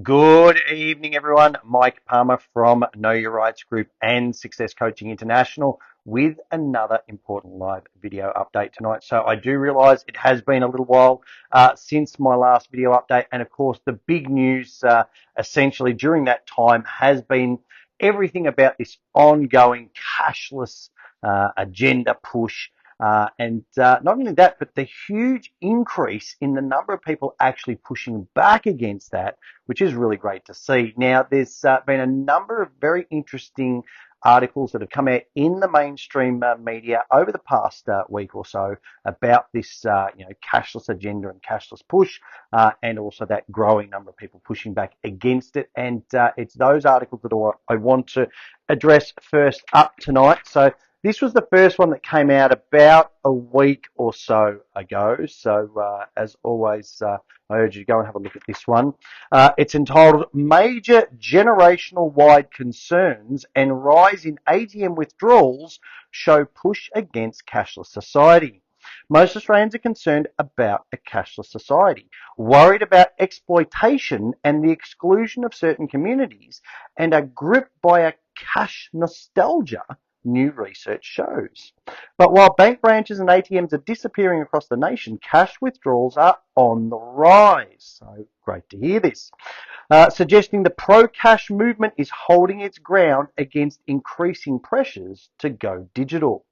Good evening, everyone. Mike Palmer from Know Your Rights Group and Success Coaching International with another important live video update tonight. So I do realize it has been a little while since my last video update. And of course, the big news essentially during that time has been everything about this ongoing cashless agenda push. And not only that, but the huge increase in the number of people actually pushing back against that, which is really great to see. Now, there's been a number of very interesting articles that have come out in the mainstream media over the past week or so about this, cashless agenda and cashless push, and also that growing number of people pushing back against it. And it's those articles that I want to address first up tonight. So this was the first one that came out about a week or so ago. So as always, I urge you to go and have a look at this one. It's entitled Major Generational-Wide Concerns and Rise in ATM Withdrawals Show Push Against Cashless Society. Most Australians are concerned about a cashless society, worried about exploitation and the exclusion of certain communities, and are gripped by a cash nostalgia, new research shows. But while bank branches and ATMs are disappearing across the nation, cash withdrawals are on the rise. So great to hear this. Suggesting the pro-cash movement is holding its ground against increasing pressures to go digital.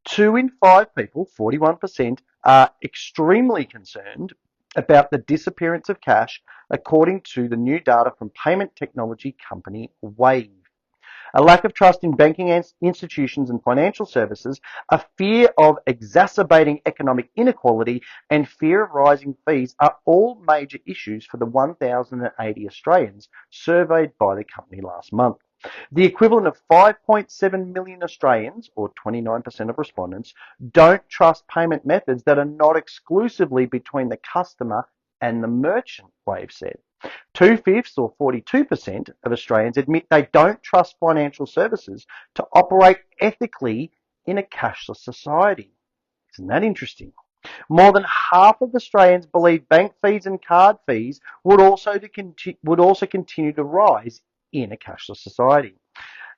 2 in 5 people, 41%, are extremely concerned about the disappearance of cash, according to the new data from payment technology company Wave. A lack of trust in banking institutions and financial services, a fear of exacerbating economic inequality, and fear of rising fees are all major issues for the 1,080 Australians surveyed by the company last month. The equivalent of 5.7 million Australians, or 29% of respondents, don't trust payment methods that are not exclusively between the customer and the merchant, Wave said. 2/5 or 42% of Australians admit they don't trust financial services to operate ethically in a cashless society. Isn't that interesting? More than half of Australians believe bank fees and card fees would also continue to rise in a cashless society.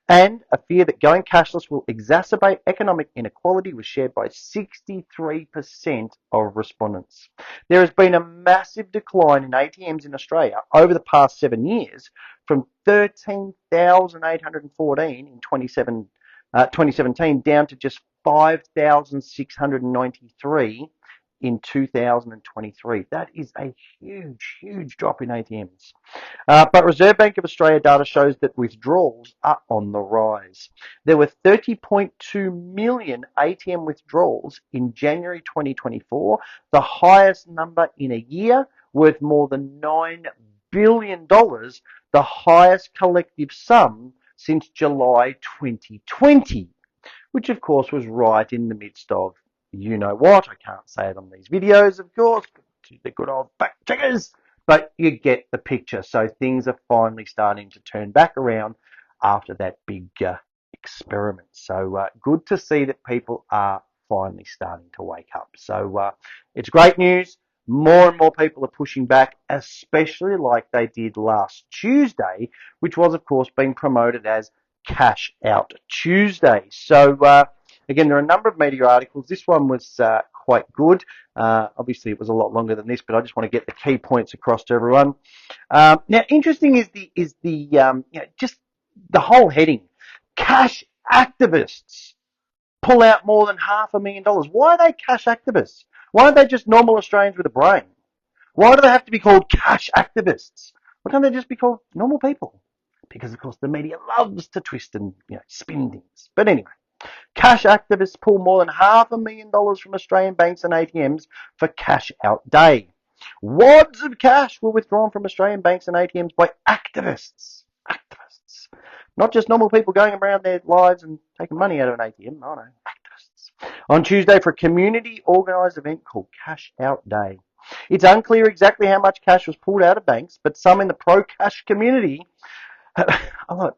And a fear that going cashless will exacerbate economic inequality was shared by 63% of respondents. There has been a massive decline in ATMs in Australia over the past 7 years, from 13,814 in 2017 down to just 5,693 in 2023. That is a huge, huge drop in ATMs. But Reserve Bank of Australia data shows that withdrawals are on the rise. There were 30.2 million ATM withdrawals in January 2024, the highest number in a year, worth more than $9 billion, the highest collective sum since July 2020, which of course was right in the midst of you know what. I can't say it on these videos, of course, to the good old fact checkers, but you get the picture. So things are finally starting to turn back around after that big experiment. So good to see that people are finally starting to wake up. So it's great news. More and more people are pushing back, especially like they did last Tuesday, which was, of course, being promoted as Cash Out Tuesday. So again, there are a number of media articles. This one was quite good. Obviously, it was a lot longer than this, but I just want to get the key points across to everyone. Now, interesting is just the whole heading: cash activists pull out more than $500,000. Why are they cash activists? Why aren't they just normal Australians with a brain? Why do they have to be called cash activists? Why can't they just be called normal people? Because, of course, the media loves to twist and spin things. But anyway, cash activists pull more than $500,000 from Australian banks and ATMs for Cash Out Day. Wads of cash were withdrawn from Australian banks and ATMs by activists. Activists. Not just normal people going around their lives and taking money out of an ATM. No, activists. On Tuesday for a community organised event called Cash Out Day. It's unclear exactly how much cash was pulled out of banks, but some in the pro-cash community,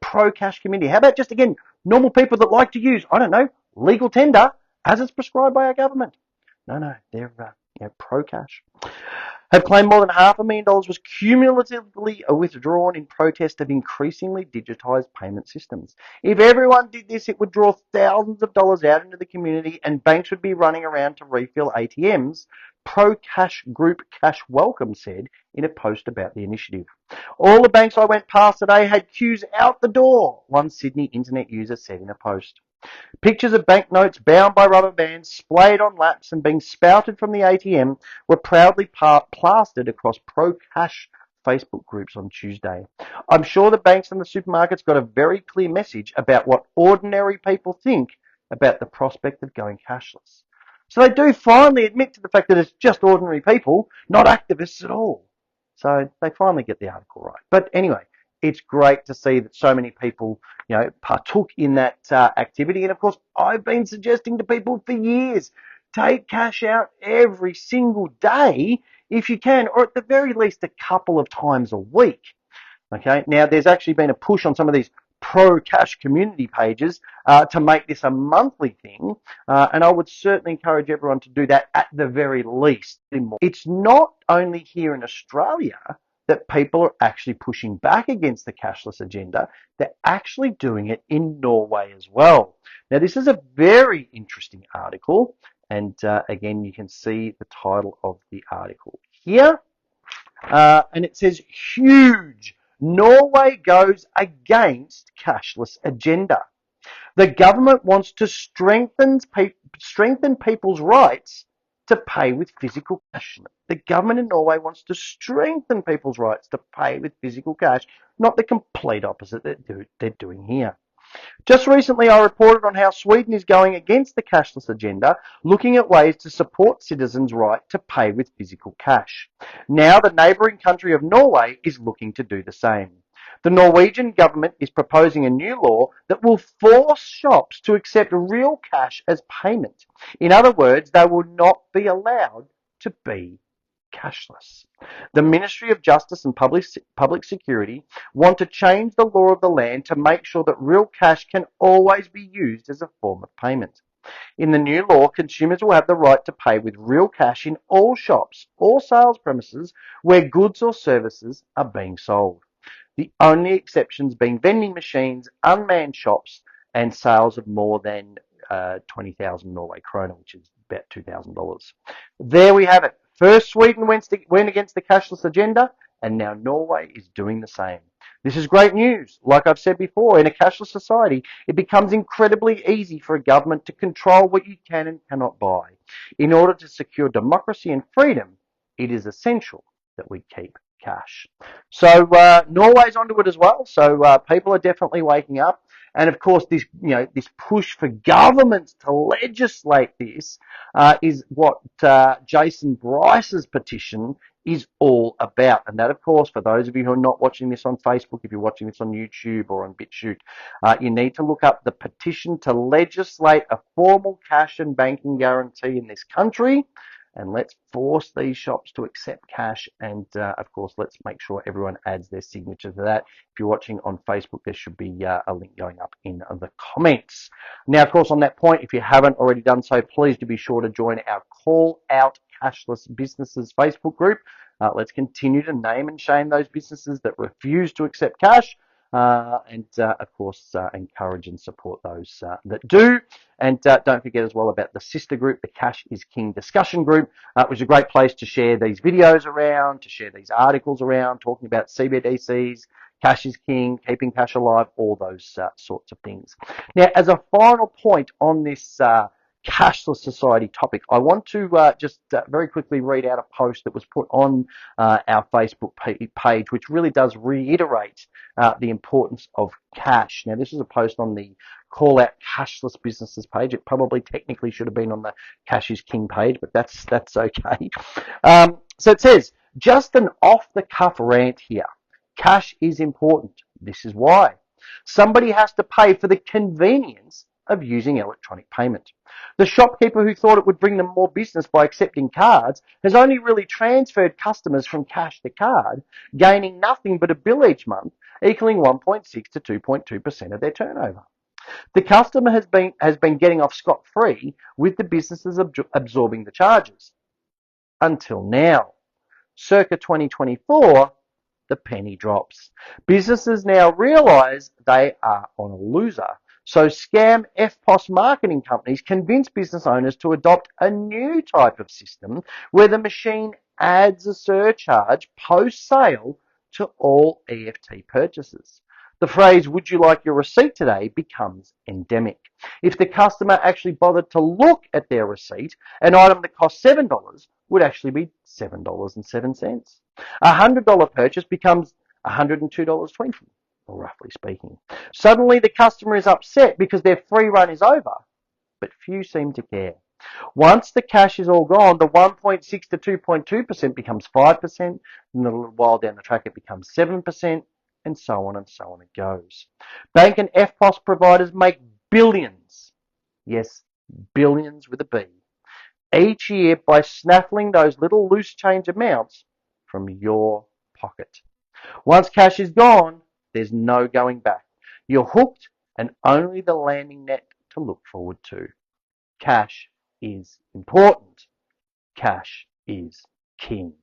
pro-cash community. How about just, again, normal people that like to use, I don't know, legal tender as it's prescribed by our government? No, they're pro-cash. have claimed more than $500,000 was cumulatively withdrawn in protest of increasingly digitised payment systems. If everyone did this, it would draw thousands of dollars out into the community and banks would be running around to refill ATMs, pro-cash group Cash Welcome said in a post about the initiative. All the banks I went past today had queues out the door, one Sydney internet user said in a post. Pictures of banknotes bound by rubber bands, splayed on laps and being spouted from the ATM were proudly plastered across pro-cash Facebook groups on Tuesday. I'm sure the banks and the supermarkets got a very clear message about what ordinary people think about the prospect of going cashless. So they do finally admit to the fact that it's just ordinary people, not activists at all. So they finally get the article right. But anyway, it's great to see that so many people, partook in that activity. And of course, I've been suggesting to people for years, take cash out every single day if you can, or at the very least a couple of times a week. Okay. Now, there's actually been a push on some of these pro-cash community pages to make this a monthly thing, and I would certainly encourage everyone to do that at the very least. It's not only here in Australia that people are actually pushing back against the cashless agenda. They're actually doing it in Norway as well. Now, this is a very interesting article, and again, you can see the title of the article here, and it says, huge, Norway goes against cashless agenda. The government wants to strengthen people's rights to pay with physical cash. The government in Norway wants to strengthen people's rights to pay with physical cash, not the complete opposite that they're doing here. Just recently, I reported on how Sweden is going against the cashless agenda, looking at ways to support citizens' right to pay with physical cash. Now, the neighbouring country of Norway is looking to do the same. The Norwegian government is proposing a new law that will force shops to accept real cash as payment. In other words, they will not be allowed to be cashless. The Ministry of Justice and Public Security want to change the law of the land to make sure that real cash can always be used as a form of payment. In the new law, consumers will have the right to pay with real cash in all shops or sales premises where goods or services are being sold. The only exceptions being vending machines, unmanned shops, and sales of more than 20,000 Norway krona, which is about $2,000. There we have it. First, Sweden went against the cashless agenda, and now Norway is doing the same. This is great news. Like I've said before, in a cashless society, it becomes incredibly easy for a government to control what you can and cannot buy. In order to secure democracy and freedom, it is essential that we keep cash. So Norway's onto it as well. So people are definitely waking up. And of course, this push for governments to legislate this is what Jason Bryce's petition is all about. And that, of course, for those of you who are not watching this on Facebook, if you're watching this on YouTube or on BitChute, you need to look up the petition to legislate a formal cash and banking guarantee in this country. And let's force these shops to accept cash. And of course, let's make sure everyone adds their signature to that. If you're watching on Facebook, there should be a link going up in the comments. Now, of course, on that point, if you haven't already done so, please do be sure to join our Call Out Cashless Businesses Facebook group. Let's continue to name and shame those businesses that refuse to accept cash. And of course, encourage and support those that do. And don't forget as well about the sister group, the Cash is King discussion group, which is a great place to share these videos around, to share these articles around, talking about CBDCs, Cash is King, keeping cash alive, all those sorts of things. Now, as a final point on this cashless society topic, I want to just very quickly read out a post that was put on our Facebook page, which really does reiterate the importance of cash. Now, this is a post on the Call Out Cashless Businesses page. It probably technically should have been on the Cash is King page, but that's okay. So it says, just an off-the-cuff rant here. Cash is important. This is why. Somebody has to pay for the convenience of using electronic payment. The shopkeeper who thought it would bring them more business by accepting cards has only really transferred customers from cash to card, gaining nothing but a bill each month, equaling 1.6 to 2.2% of their turnover. The customer has been getting off scot-free with the businesses absorbing the charges. Until now. Circa 2024, the penny drops. Businesses now realise they are on a loser. So scam FPOS marketing companies convince business owners to adopt a new type of system where the machine adds a surcharge post-sale to all EFT purchases. The phrase, "would you like your receipt today?" becomes endemic. If the customer actually bothered to look at their receipt, an item that cost $7 would actually be $7.07. A $100 purchase becomes $102.20, roughly speaking. Suddenly the customer is upset because their free run is over, but few seem to care. Once the cash is all gone, the 1.6 to 2.2% becomes 5%, and a little while down the track it becomes 7%, and so on it goes. Bank and FPOS providers make billions, yes, billions with a B, each year by snaffling those little loose change amounts from your pocket. Once cash is gone, there's no going back. You're hooked and only the landing net to look forward to. Cash is important. Cash is king.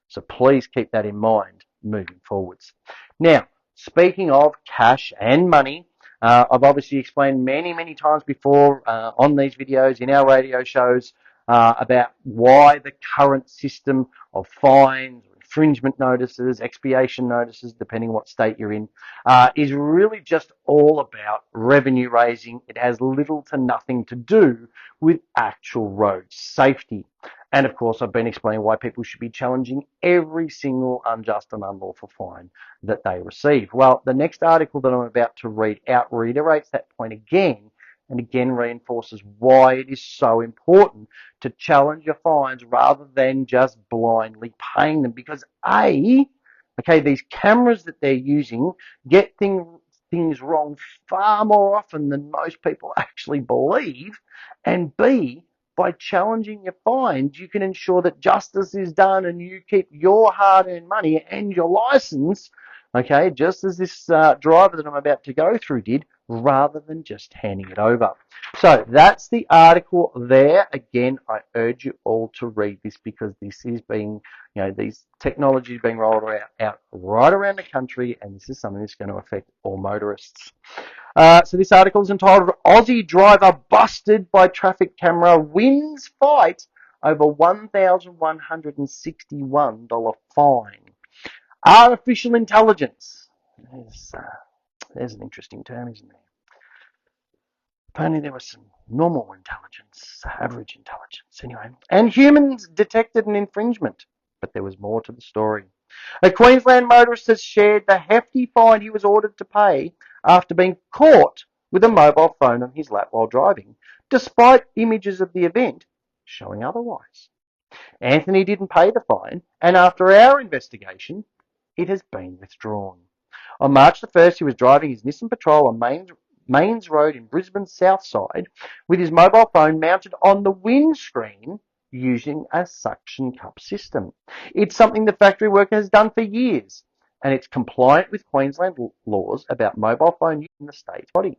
So please keep that in mind moving forwards. Now, speaking of cash and money, I've obviously explained many times before on these videos, in our radio shows, about why the current system of fines, infringement notices, expiation notices, depending what state you're in, is really just all about revenue raising. It has little to nothing to do with actual road safety. And of course, I've been explaining why people should be challenging every single unjust and unlawful fine that they receive. Well, the next article that I'm about to read out reiterates that point again, and again reinforces why it is so important to challenge your fines rather than just blindly paying them. Because these cameras that they're using get things wrong far more often than most people actually believe, and B, by challenging your fines, you can ensure that justice is done and you keep your hard-earned money and your license, just as this driver that I'm about to go through did, rather than just handing it over. So that's the article there. Again, I urge you all to read this because this is being, these technologies being rolled out right around the country, and this is something that's going to affect all motorists. So this article is entitled "Aussie Driver Busted by Traffic Camera Wins Fight Over $1,161 Fine." Artificial intelligence. There's an interesting term, isn't there? If only there was some normal intelligence, average intelligence, anyway. And humans detected an infringement, but there was more to the story. A Queensland motorist has shared the hefty fine he was ordered to pay after being caught with a mobile phone on his lap while driving, despite images of the event showing otherwise. Anthony didn't pay the fine, and after our investigation, it has been withdrawn. On March the 1st, he was driving his Nissan Patrol on Mains Road in Brisbane's south side with his mobile phone mounted on the windscreen using a suction cup system. It's something the factory worker has done for years, and it's compliant with Queensland laws about mobile phone use in the state body.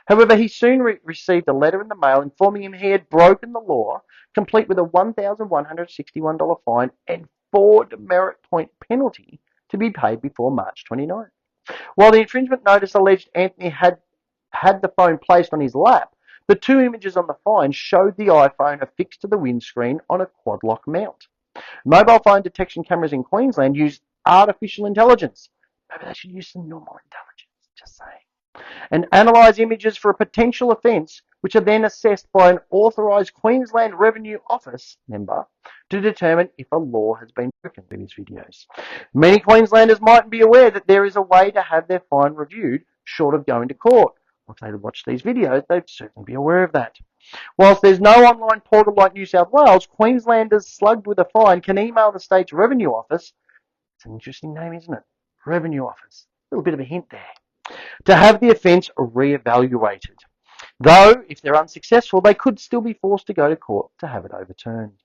However, he soon received a letter in the mail informing him he had broken the law, complete with a $1,161 fine and 4 demerit point penalty to be paid before March 29. While the infringement notice alleged Anthony had the phone placed on his lap, the 2 images on the fine showed the iPhone affixed to the windscreen on a quad lock mount. Mobile phone detection cameras in Queensland use artificial intelligence. Maybe they should use some normal intelligence, just saying. And analyse images for a potential offence, which are then assessed by an authorised Queensland Revenue Office member to determine if a law has been broken in these videos. Many Queenslanders mightn't be aware that there is a way to have their fine reviewed short of going to court. If they watch these videos, they'd certainly be aware of that. Whilst there's no online portal like New South Wales, Queenslanders slugged with a fine can email the state's Revenue Office. It's an interesting name, isn't it? Revenue Office. A little bit of a hint there. To have the offence re-evaluated. Though, if they're unsuccessful, they could still be forced to go to court to have it overturned.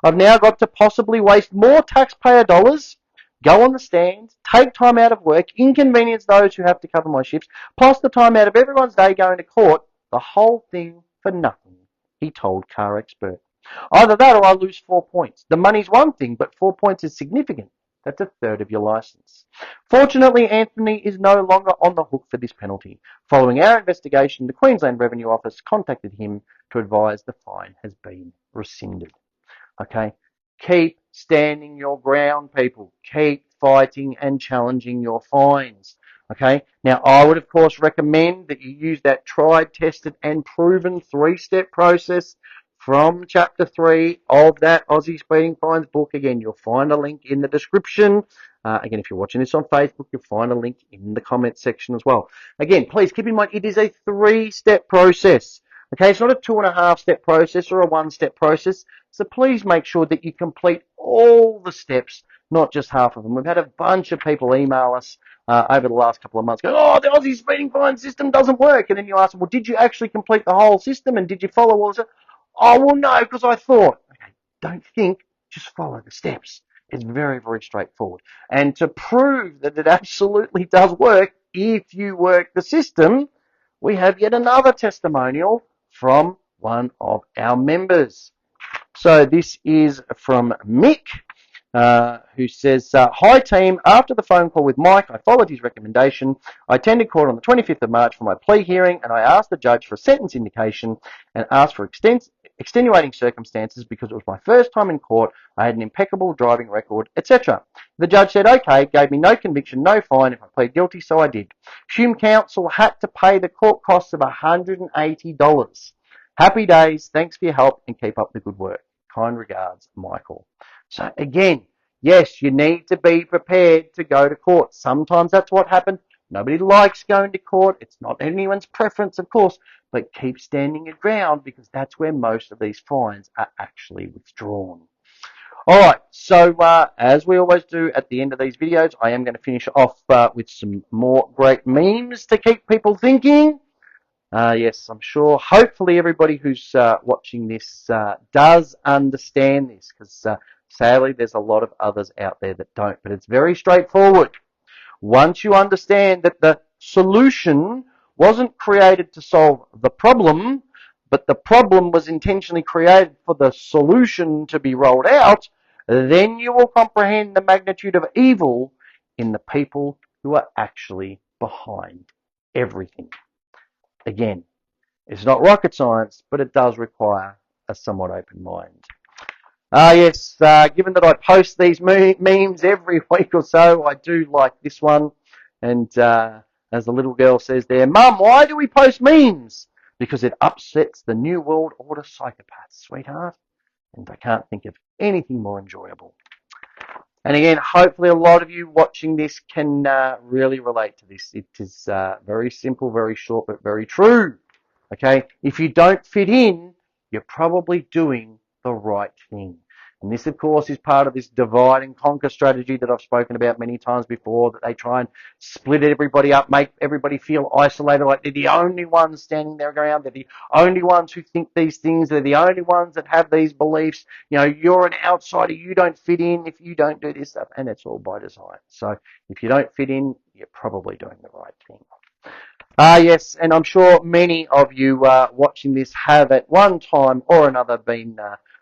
I've now got to possibly waste more taxpayer dollars, go on the stand, take time out of work, inconvenience those who have to cover my shifts, plus the time out of everyone's day going to court, the whole thing for nothing, he told Car Expert. Either that or I lose 4 points. The money's one thing, but 4 points is significant. That's a third of your license. Fortunately, Anthony is no longer on the hook for this penalty. Following our investigation, the Queensland Revenue Office contacted him to advise the fine has been rescinded. Okay? Keep standing your ground, people. Keep fighting and challenging your fines. Okay? Now, I would, of course, recommend that you use that tried, tested, and proven 3-step process from Chapter 3 of that Aussie Speeding Fines book. Again, you'll find a link in the description. Again, if you're watching this on Facebook, you'll find a link in the comments section as well. Again, please keep in mind it is a 3-step process. Okay, it's not a 2.5-step process or a 1-step process. So please make sure that you complete all the steps, not just half of them. We've had a bunch of people email us over the last couple of months going, oh, the Aussie speeding fine system doesn't work. And then you ask them, well, did you actually complete the whole system and did you follow all this? Oh, well, no, because I thought. Okay, don't think, just follow the steps. It's very, very straightforward. And to prove that it absolutely does work, if you work the system, we have yet another testimonial from one of our members. So this is from Mick, who says, hi team, after the phone call with Mike, I followed his recommendation. I attended court on the 25th of March for my plea hearing, and I asked the judge for a sentence indication and asked for extenuating circumstances because it was my first time in court, I had an impeccable driving record, etc. The judge said, okay, gave me no conviction, no fine if I plead guilty, so I did. Hume Council had to pay the court costs of $180. Happy days, thanks for your help, and keep up the good work. Kind regards, Michael. So again, yes, you need to be prepared to go to court. Sometimes that's what happens. Nobody likes going to court. It's not anyone's preference, of course, but keep standing your ground because that's where most of these fines are actually withdrawn. All right, so as we always do at the end of these videos, I am going to finish off with some more great memes to keep people thinking. Yes, I'm sure hopefully everybody who's watching this does understand this because sadly there's a lot of others out there that don't, but it's very straightforward. Once you understand that the solution wasn't created to solve the problem, but the problem was intentionally created for the solution to be rolled out, then you will comprehend the magnitude of evil in the people who are actually behind everything. Again, it's not rocket science, but it does require a somewhat open mind. Yes, given that I post these memes every week or so, I do like this one. And as the little girl says there, Mum, why do we post memes? Because it upsets the New World Order psychopaths, sweetheart. And I can't think of anything more enjoyable. And again, hopefully a lot of you watching this can really relate to this. It is very simple, very short, but very true. Okay? If you don't fit in, you're probably doing the right thing. And this, of course, is part of this divide and conquer strategy that I've spoken about many times before, that they try and split everybody up, make everybody feel isolated, like they're the only ones standing their ground, they're the only ones who think these things, they're the only ones that have these beliefs. You know, you're an outsider, you don't fit in if you don't do this stuff, and it's all by design. So if you don't fit in, you're probably doing the right thing. Yes, and I'm sure many of you watching this have at one time or another been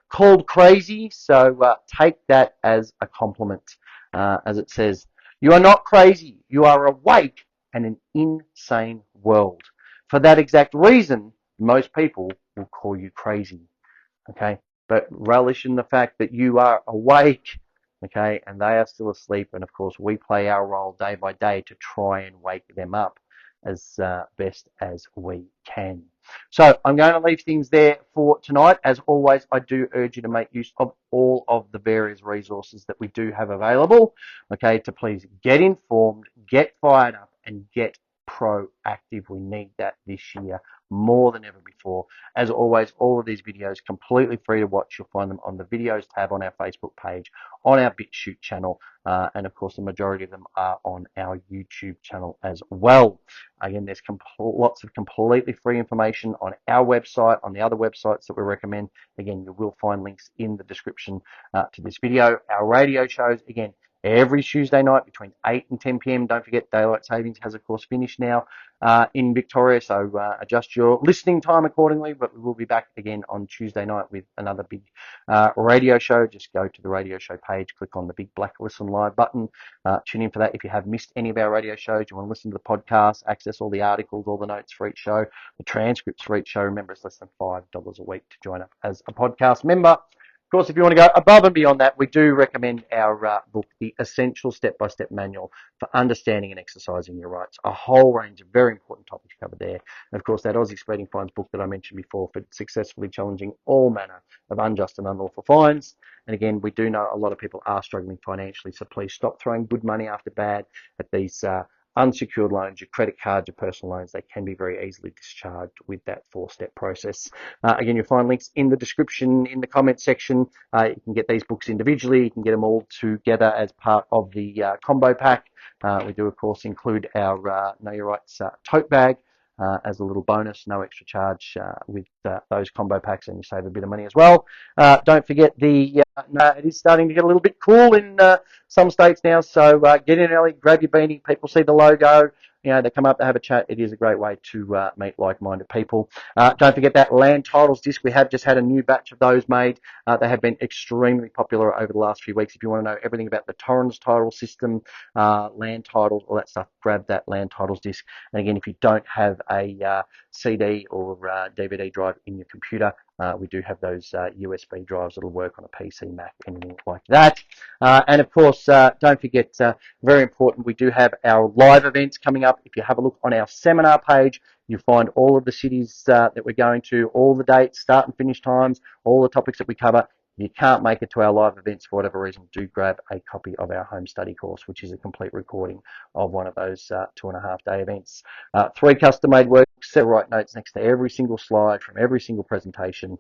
called crazy, so take that as a compliment. As it says, you are not crazy, you are awake in an insane world. For that exact reason, most people will call you crazy, okay? But relish in the fact that you are awake, okay, and they are still asleep, and of course we play our role day by day to try and wake them up as best as we can. So I'm going to leave things there for tonight. As always, I do urge you to make use of all of the various resources that we do have available, okay, to please get informed, get fired up, and get proactive. We need that this year more than ever before. As always, all of these videos completely free to watch. You'll find them on the videos tab on our Facebook page, on our BitChute channel, and of course the majority of them are on our YouTube channel as well. Again, there's lots of completely free information on our website, on the other websites that we recommend. Again, you will find links in the description to this video. Our radio shows, again, every Tuesday night between 8 and 10 p.m. Don't forget daylight savings has of course finished now in Victoria, so adjust your listening time accordingly. But we will be back again on Tuesday night with another big radio show. Just go to the radio show page, click on the big black listen live button, tune in for that. If you have missed any of our radio shows, you want to listen to the podcast, access all the articles, all the notes for each show, the transcripts for each show. Remember, it's less than $5 a week to join up as a podcast member. Of course, if you want to go above and beyond that, we do recommend our book, The Essential Step-by-Step Manual for Understanding and Exercising Your Rights. A whole range of very important topics covered there. And of course, that Aussie Speeding Fines book that I mentioned before for successfully challenging all manner of unjust and unlawful fines. And again, we do know a lot of people are struggling financially, so please stop throwing good money after bad at these unsecured loans, your credit cards, your personal loans. They can be very easily discharged with that 4-step process. Again, you'll find links in the description, in the comment section. You can get these books individually. You can get them all together as part of the combo pack. We do, of course, include our Know Your Rights tote bag as a little bonus, no extra charge with those combo packs, and you save a bit of money as well. Don't forget it is starting to get a little bit cool in some states now, so get in early, grab your beanie. People see the logo, they come up to have a chat. It is a great way to meet like-minded people. Don't forget that land titles disc. We have just had a new batch of those made. They have been extremely popular over the last few weeks. If you want to know everything about the Torrens title system, land titles, all that stuff, grab that land titles disc. And again, if you don't have a CD or DVD drive in your computer, we do have those USB drives that'll work on a PC, Mac, anything like that. And of course, don't forget, very important, we do have our live events coming up. If you have a look on our seminar page, you'll find all of the cities that we're going to, all the dates, start and finish times, all the topics that we cover. If you can't make it to our live events for whatever reason, do grab a copy of our home study course, which is a complete recording of one of those 2.5-day events. 3 custom-made works, set right notes next to every single slide from every single presentation.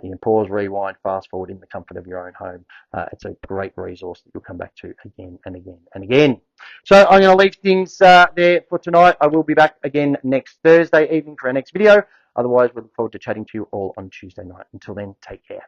You can pause, rewind, fast forward in the comfort of your own home. It's a great resource that you'll come back to again and again and again. So I'm going to leave things there for tonight. I will be back again next Thursday evening for our next video. Otherwise, we look forward to chatting to you all on Tuesday night. Until then, take care.